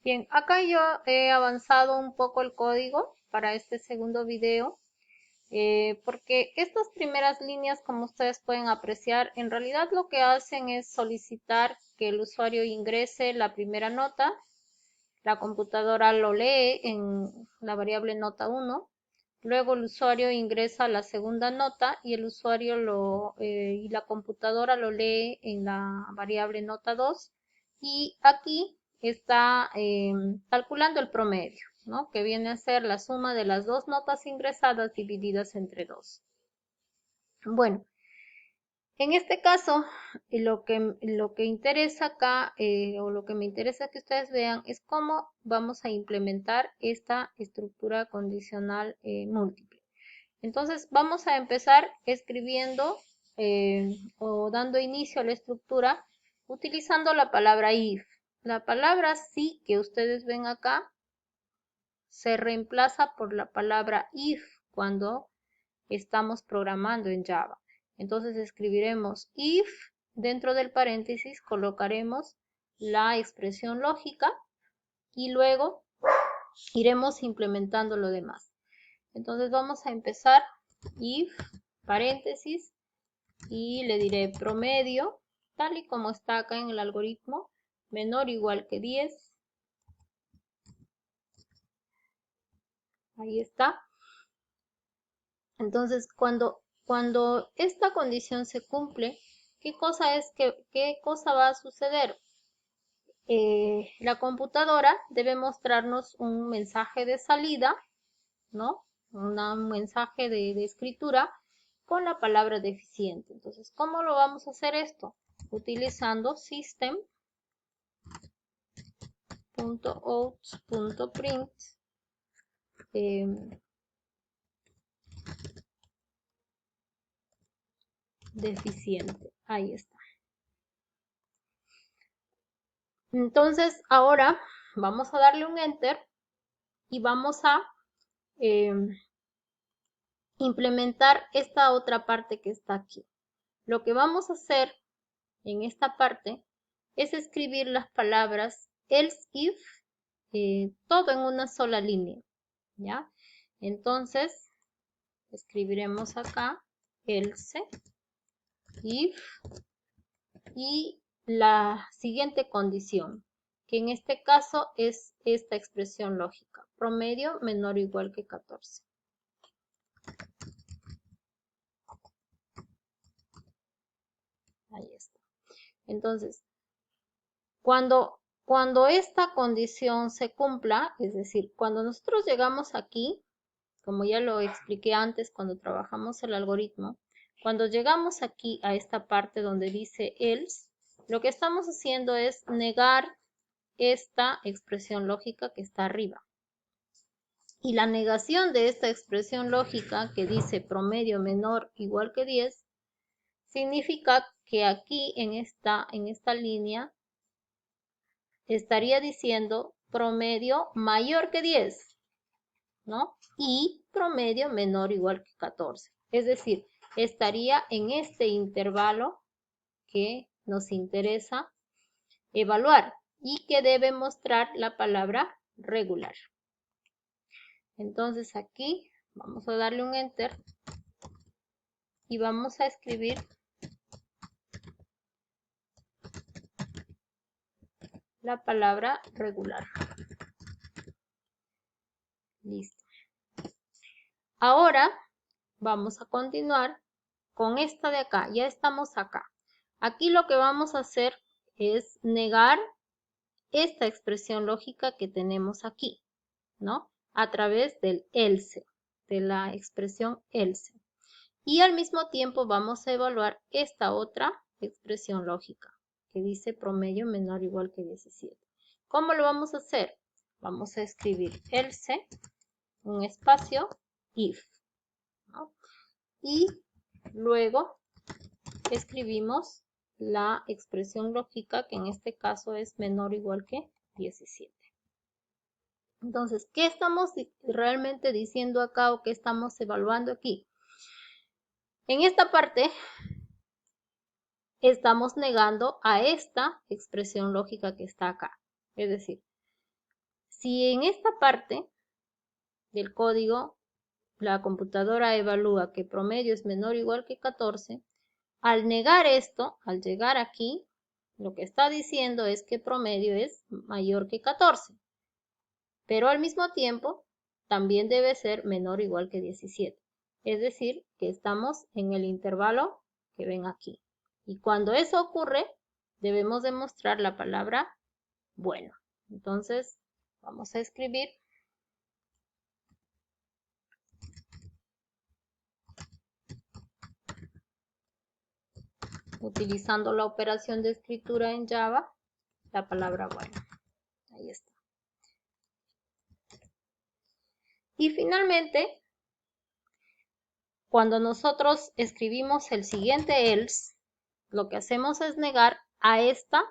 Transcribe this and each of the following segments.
Bien, acá yo he avanzado un poco el código para este segundo video, porque estas primeras líneas, como ustedes pueden apreciar, en realidad lo que hacen es solicitar que el usuario ingrese la primera nota, la computadora lo lee en la variable nota 1, luego el usuario ingresa la segunda nota y el usuario y la computadora lo lee en la variable nota 2, y aquí está calculando el promedio, ¿no? Que viene a ser la suma de las dos notas ingresadas divididas entre 2. Bueno, en este caso, lo que interesa acá, o lo que me interesa que ustedes vean, es cómo vamos a implementar esta estructura condicional múltiple. Entonces, vamos a empezar escribiendo o dando inicio a la estructura utilizando la palabra if. La palabra sí que ustedes ven acá se reemplaza por la palabra if cuando estamos programando en Java. Entonces escribiremos if, dentro del paréntesis colocaremos la expresión lógica y luego iremos implementando lo demás. Entonces vamos a empezar if, paréntesis, y le diré promedio, tal y como está acá en el algoritmo, menor o igual que 10. Ahí está. Entonces, cuando esta condición se cumple, ¿qué cosa va a suceder? La computadora debe mostrarnos un mensaje de salida, ¿no? Un mensaje de escritura con la palabra deficiente. Entonces, ¿cómo lo vamos a hacer esto? Utilizando system.out.print deficiente. Ahí está. Entonces, ahora vamos a darle un enter y vamos a implementar esta otra parte que está aquí. Lo que vamos a hacer en esta parte es escribir las palabras else if, todo en una sola línea, ¿ya? Entonces, escribiremos acá else if y la siguiente condición, que en este caso es esta expresión lógica, promedio menor o igual que 14. Ahí está. Entonces, cuando esta condición se cumpla, es decir, cuando nosotros llegamos aquí, como ya lo expliqué antes cuando trabajamos el algoritmo, cuando llegamos aquí a esta parte donde dice else, lo que estamos haciendo es negar esta expresión lógica que está arriba. Y la negación de esta expresión lógica que dice promedio menor o igual que 10, significa que aquí en esta línea estaría diciendo promedio mayor que 10, ¿no? Y promedio menor o igual que 14. Es decir, estaría en este intervalo que nos interesa evaluar y que debe mostrar la palabra regular. Entonces aquí vamos a darle un enter y vamos a escribir la palabra regular. Listo. Ahora vamos a continuar con esta de acá. Ya estamos acá. Aquí lo que vamos a hacer es negar esta expresión lógica que tenemos aquí, ¿no? A través del else, de la expresión else. Y al mismo tiempo vamos a evaluar esta otra expresión lógica que dice promedio menor o igual que 17. ¿Cómo lo vamos a hacer? Vamos a escribir else, un espacio, if, ¿no? Y luego escribimos la expresión lógica que en este caso es menor o igual que 17. Entonces, ¿qué estamos realmente diciendo acá o qué estamos evaluando aquí? En esta parte estamos negando a esta expresión lógica que está acá. Es decir, Si en esta parte del código la computadora evalúa que promedio es menor o igual que 14, al negar esto, al llegar aquí, lo que está diciendo es que promedio es mayor que 14, pero al mismo tiempo también debe ser menor o igual que 17. Es decir, que estamos en el intervalo que ven aquí. Y cuando eso ocurre, debemos demostrar la palabra bueno. Entonces, vamos a escribir utilizando la operación de escritura en Java, la palabra bueno. Ahí está. Y finalmente, cuando nosotros escribimos el siguiente else, lo que hacemos es negar a esta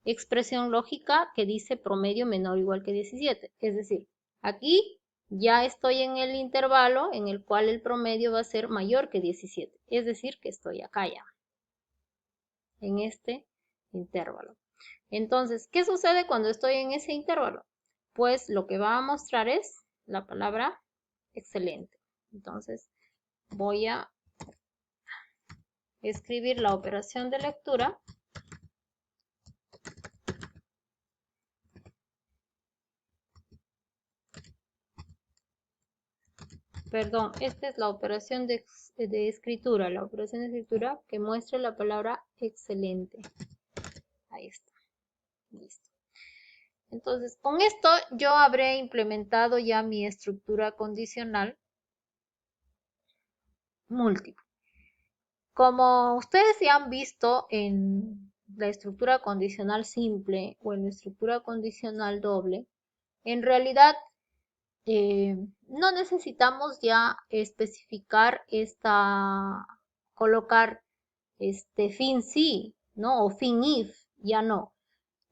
expresión lógica que dice promedio menor o igual que 17. Es decir, aquí ya estoy en el intervalo en el cual el promedio va a ser mayor que 17. Es decir, que estoy acá ya, en este intervalo. Entonces, ¿qué sucede cuando estoy en ese intervalo? Pues lo que va a mostrar es la palabra excelente. Entonces, voy a escribir la operación de lectura. Perdón, esta es la operación de escritura, la operación de escritura que muestra la palabra excelente. Ahí está, listo. Entonces, con esto yo habré implementado ya mi estructura condicional múltiple. Como ustedes ya han visto en la estructura condicional simple o en la estructura condicional doble, en realidad no necesitamos ya especificar colocar fin sí, ¿no? O fin if, ya no.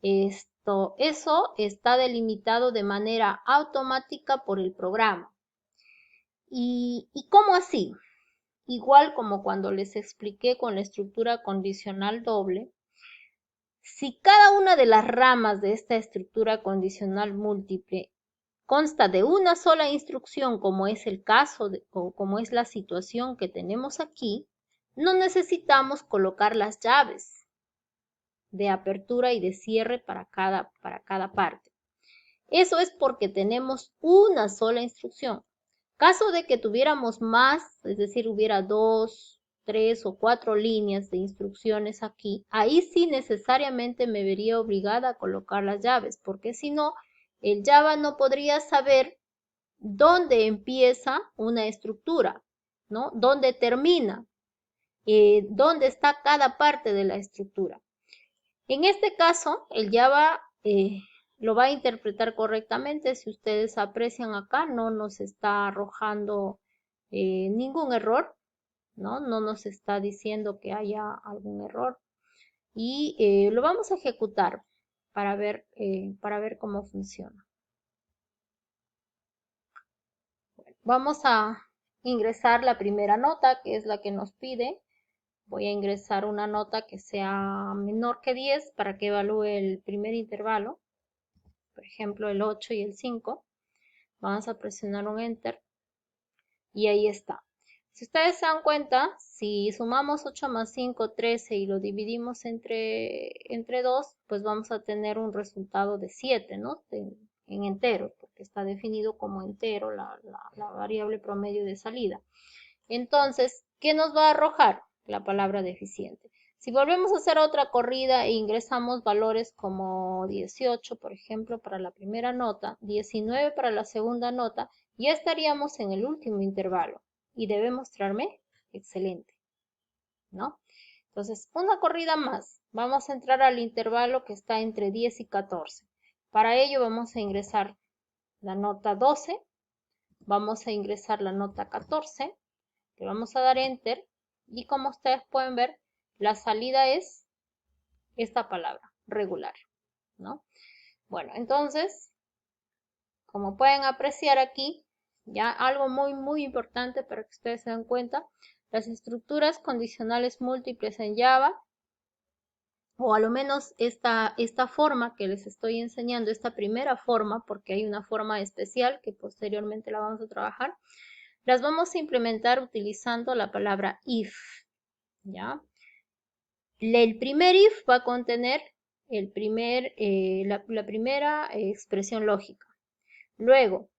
Eso está delimitado de manera automática por el programa. ¿Y cómo así? Igual como cuando les expliqué con la estructura condicional doble, si cada una de las ramas de esta estructura condicional múltiple consta de una sola instrucción, como es el caso o como es la situación que tenemos aquí, no necesitamos colocar las llaves de apertura y de cierre para cada parte. Eso es porque tenemos una sola instrucción. Caso de que tuviéramos más, es decir, hubiera 2, 3 o 4 líneas de instrucciones aquí, ahí sí necesariamente me vería obligada a colocar las llaves, porque si no, el Java no podría saber dónde empieza una estructura, ¿no? Dónde termina, dónde está cada parte de la estructura. En este caso, el Java lo va a interpretar correctamente. Si ustedes aprecian acá, no nos está arrojando ningún error, ¿no? No nos está diciendo que haya algún error. Y lo vamos a ejecutar para ver cómo funciona. Vamos a ingresar la primera nota, que es la que nos pide. Voy a ingresar una nota que sea menor que 10 para que evalúe el primer intervalo. Por ejemplo, el 8 y el 5. Vamos a presionar un Enter y ahí está. Si ustedes se dan cuenta, si sumamos 8 más 5, 13 y lo dividimos entre 2, pues vamos a tener un resultado de 7, ¿no? En enteros, porque está definido como entero la variable promedio de salida. Entonces, ¿qué nos va a arrojar? La palabra deficiente. Si volvemos a hacer otra corrida e ingresamos valores como 18, por ejemplo, para la primera nota, 19 para la segunda nota, ya estaríamos en el último intervalo y debe mostrarme excelente, ¿no? Entonces, una corrida más. Vamos a entrar al intervalo que está entre 10 y 14. Para ello vamos a ingresar la nota 12, vamos a ingresar la nota 14, le vamos a dar Enter y como ustedes pueden ver, la salida es esta palabra, regular, ¿no? Bueno, entonces, como pueden apreciar aquí, ya algo muy importante para que ustedes se den cuenta, las estructuras condicionales múltiples en Java o a lo menos esta forma que les estoy enseñando, esta primera forma, porque hay una forma especial que posteriormente la vamos a trabajar, las vamos a implementar utilizando la palabra if, ¿ya? El primer if va a contener la primera expresión lógica. Luego,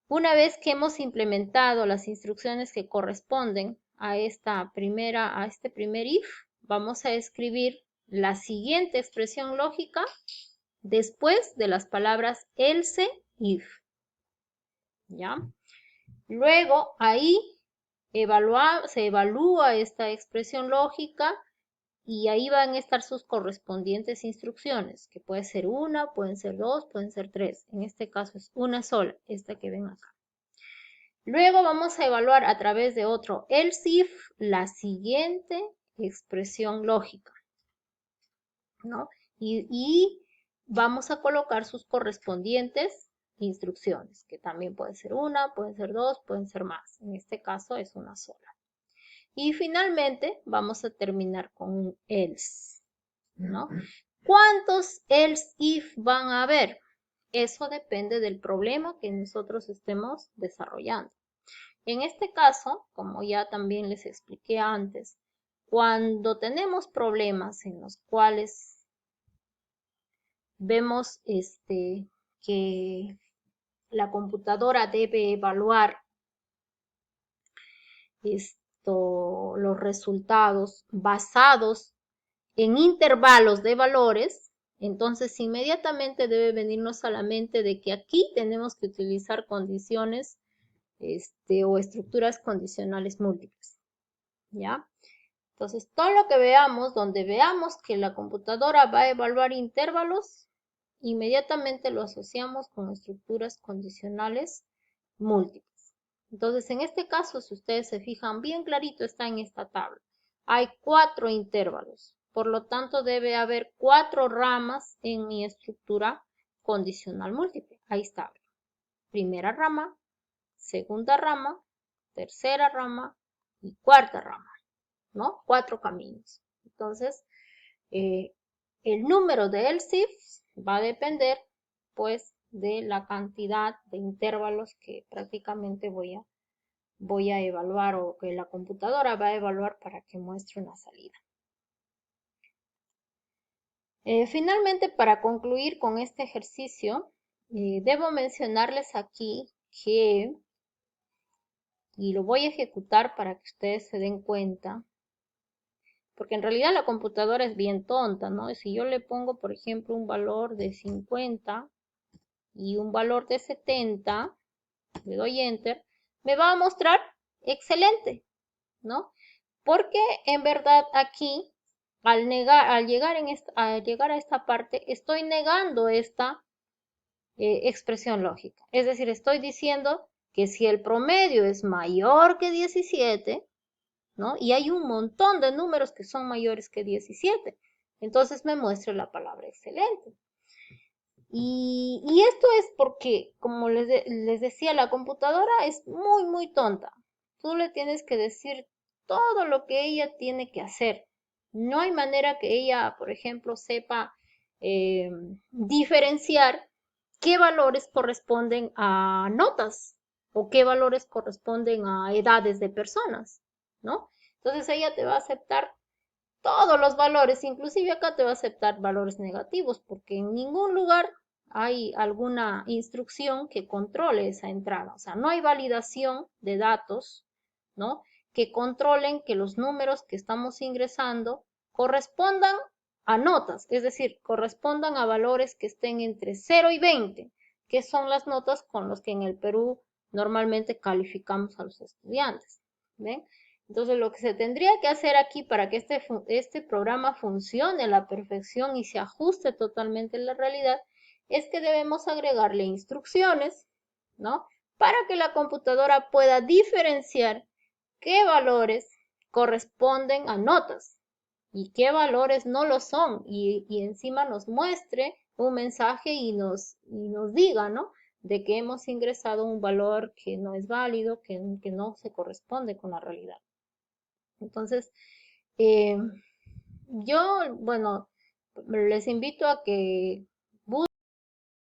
una vez que hemos implementado las instrucciones que corresponden a este primer if, vamos a escribir la siguiente expresión lógica después de las palabras else, if. ¿Ya? Luego, ahí se evalúa esta expresión lógica y ahí van a estar sus correspondientes instrucciones, que puede ser una, pueden ser dos, pueden ser tres. En este caso es una sola, esta que ven acá. Luego vamos a evaluar a través de otro else if la siguiente expresión lógica, ¿no? Y vamos a colocar sus correspondientes instrucciones, que también puede ser una, pueden ser dos, pueden ser más. En este caso es una sola. Y finalmente vamos a terminar con un else, ¿no? ¿Cuántos else if van a haber? Eso depende del problema que nosotros estemos desarrollando. En este caso, como ya también les expliqué antes, cuando tenemos problemas en los cuales vemos que la computadora debe evaluar los resultados basados en intervalos de valores, entonces inmediatamente debe venirnos a la mente de que aquí tenemos que utilizar condiciones o estructuras condicionales múltiples, ¿ya? Entonces, todo lo que veamos, donde veamos que la computadora va a evaluar intervalos, inmediatamente lo asociamos con estructuras condicionales múltiples. Entonces, en este caso, si ustedes se fijan bien clarito, está en esta tabla. Hay 4 intervalos, por lo tanto debe haber 4 ramas en mi estructura condicional múltiple. Ahí está. Primera rama, segunda rama, tercera rama y cuarta rama, ¿no? 4 caminos. Entonces, el número de else ifs va a depender, pues, de la cantidad de intervalos que prácticamente voy a evaluar o que la computadora va a evaluar para que muestre una salida. Finalmente, para concluir con este ejercicio, debo mencionarles aquí que, y lo voy a ejecutar para que ustedes se den cuenta, porque en realidad la computadora es bien tonta, ¿no? Y si yo le pongo, por ejemplo, un valor de 50 y un valor de 70, le doy enter, me va a mostrar excelente, ¿no? Porque en verdad aquí, al llegar a esta parte, estoy negando esta expresión lógica. Es decir, estoy diciendo que si el promedio es mayor que 17, ¿no? Y hay un montón de números que son mayores que 17, entonces me muestra la palabra excelente. Y esto es porque, como les decía, la computadora es muy, muy tonta. Tú le tienes que decir todo lo que ella tiene que hacer. No hay manera que ella, por ejemplo, sepa diferenciar qué valores corresponden a notas o qué valores corresponden a edades de personas, ¿no? Entonces ella te va a aceptar todos los valores, inclusive acá te va a aceptar valores negativos, porque en ningún lugar hay alguna instrucción que controle esa entrada. O sea, no hay validación de datos, ¿no? Que controlen que los números que estamos ingresando correspondan a notas, es decir, correspondan a valores que estén entre 0 y 20, que son las notas con las que en el Perú normalmente calificamos a los estudiantes. ¿Ven? Entonces, lo que se tendría que hacer aquí para que este programa funcione a la perfección y se ajuste totalmente a la realidad es que debemos agregarle instrucciones, ¿no? Para que la computadora pueda diferenciar qué valores corresponden a notas y qué valores no lo son y encima nos muestre un mensaje y nos diga, ¿no? De que hemos ingresado un valor que no es válido, que no se corresponde con la realidad. Entonces, Yo, bueno, les invito a que